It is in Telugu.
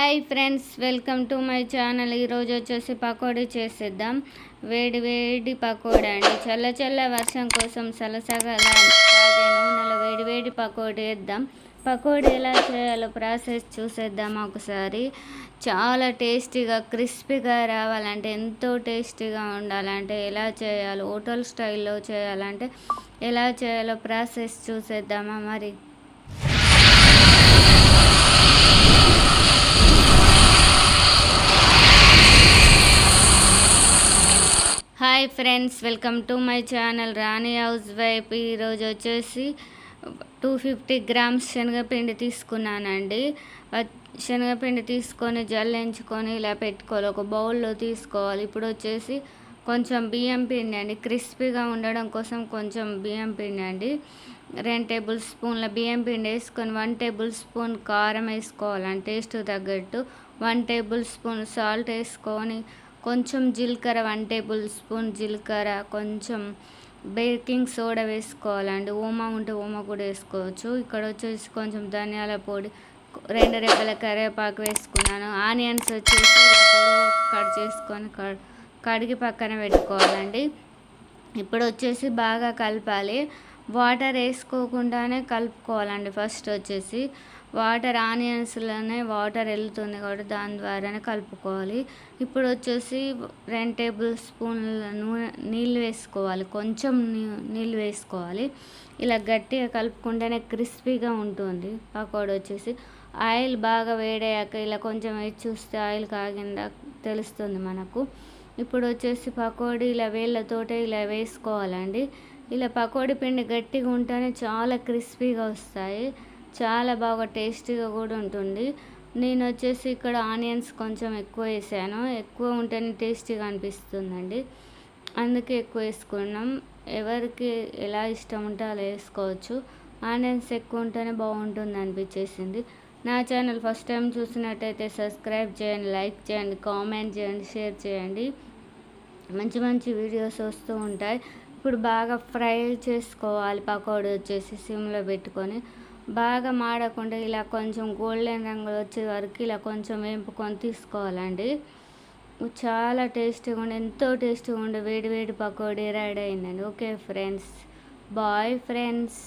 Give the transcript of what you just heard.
Hi friends, welcome to my channel. ఈరోజు వచ్చేసి పకోడీ చేసేద్దాం. వేడి వేడి పకోడీ అండి. చల్ల చల్ల వర్షం కోసం సలసగా సాగే నూనెలో వేడి వేడి పకోడీ వేద్దాం. పకోడీ ఎలా చేయాలో ప్రాసెస్ చూసేద్దాం ఒకసారి. చాలా టేస్టీగా క్రిస్పీగా రావాలంటే, ఎంతో టేస్టీగా ఉండాలంటే ఎలా చేయాలో, హోటల్ స్టైల్లో చేయాలంటే ఎలా చేయాలో ప్రాసెస్ చూసేద్దామా మరి. Hi friends, welcome to my channel Rani house wife. ఈరోజు వచ్చేసి 250 గ్రామ్స్ శనగపిండి తీసుకున్నానండి. శనగపిండి తీసుకొని జల్లించుకొని ఇలా పెట్టుకోవాలి, ఒక బౌల్లో తీసుకోవాలి. ఇప్పుడు వచ్చేసి కొంచెం బియ్యం పిండి అండి, క్రిస్పీగా ఉండడం కోసం కొంచెం బియ్యం పిండి అండి. 2 టేబుల్ స్పూన్ల బియ్యం పిండి వేసుకొని 1 టేబుల్ స్పూన్ కారం వేసుకోవాలండి, టేస్ట్ తగ్గట్టు. 1 టేబుల్ స్పూన్ సాల్ట్ వేసుకొని కొంచెం జీలకర్ర, 1 టేబుల్ స్పూన్ జీలకర్ర, కొంచెం బేకింగ్ సోడా వేసుకోవాలండి. ఓమా ఉంటే ఓమా కూడా వేసుకోవచ్చు. ఇక్కడ వచ్చేసి కొంచెం ధనియాల పొడి, 2 రెబ్బల కరివేపాకు వేసుకున్నాను. ఆనియన్స్ వచ్చేసి కట్ చేసుకొని కడిగి పక్కన పెట్టుకోవాలండి. ఇప్పుడు వచ్చేసి బాగా కలపాలి. వాటర్ వేసుకోకుండానే కలుపుకోవాలండి. ఫస్ట్ వచ్చేసి వాటర్, ఆనియన్స్లోనే వాటర్ వెళ్తుంది కాబట్టి దాని ద్వారానే కలుపుకోవాలి. ఇప్పుడు వచ్చేసి 2 టేబుల్ స్పూన్ల నీళ్ళు వేసుకోవాలి, కొంచెం నీళ్ళు వేసుకోవాలి. ఇలా గట్టిగా కలుపుకుంటేనే క్రిస్పీగా ఉంటుంది పకోడీ. వచ్చేసి ఆయిల్ బాగా వేడయ్యాక ఇలా కొంచెం వేసి చూస్తే ఆయిల్ కాగిందా తెలుస్తుంది మనకు. ఇప్పుడు వచ్చేసి పకోడీ ఇలా వేళ్ళతోటే ఇలా వేసుకోవాలండి. ఇలా పకోడీ పిండి గట్టిగా ఉంటేనే చాలా క్రిస్పీగా వస్తాయి, చాలా బాగా టేస్టీగా కూడా ఉంటుంది. నేను వచ్చేసి ఇక్కడ ఆనియన్స్ కొంచెం ఎక్కువ వేసాను, ఎక్కువ ఉంటేనే టేస్టీగా అనిపిస్తుందండి, అందుకే ఎక్కువ వేసుకున్నాం. ఎవరికి ఎలా ఇష్టం ఉంటే అలా వేసుకోవచ్చు. ఆనియన్స్ ఎక్కువ ఉంటేనే బాగుంటుంది అనిపించేసింది. నా ఛానల్ ఫస్ట్ టైం చూసినట్టయితే సబ్స్క్రైబ్ చేయండి, లైక్ చేయండి, కామెంట్ చేయండి, షేర్ చేయండి. మంచి మంచి వీడియోస్ వస్తూ ఉంటాయి. ఇప్పుడు బాగా ఫ్రై చేసుకోవాలి పకోడీ. వచ్చేసి సిమ్లో పెట్టుకొని బాగా మాడకుండా ఇలా కొంచెం గోల్డెన్ రంగు వచ్చే వరకు ఇలా కొంచెం వేపుకొని తీసుకోవాలండి. చాలా టేస్టీగా ఉండే, ఎంతో టేస్టీగా ఉండే వేడి వేడి పకోడీ రెడీ అయిందండి. Okay friends, bye friends.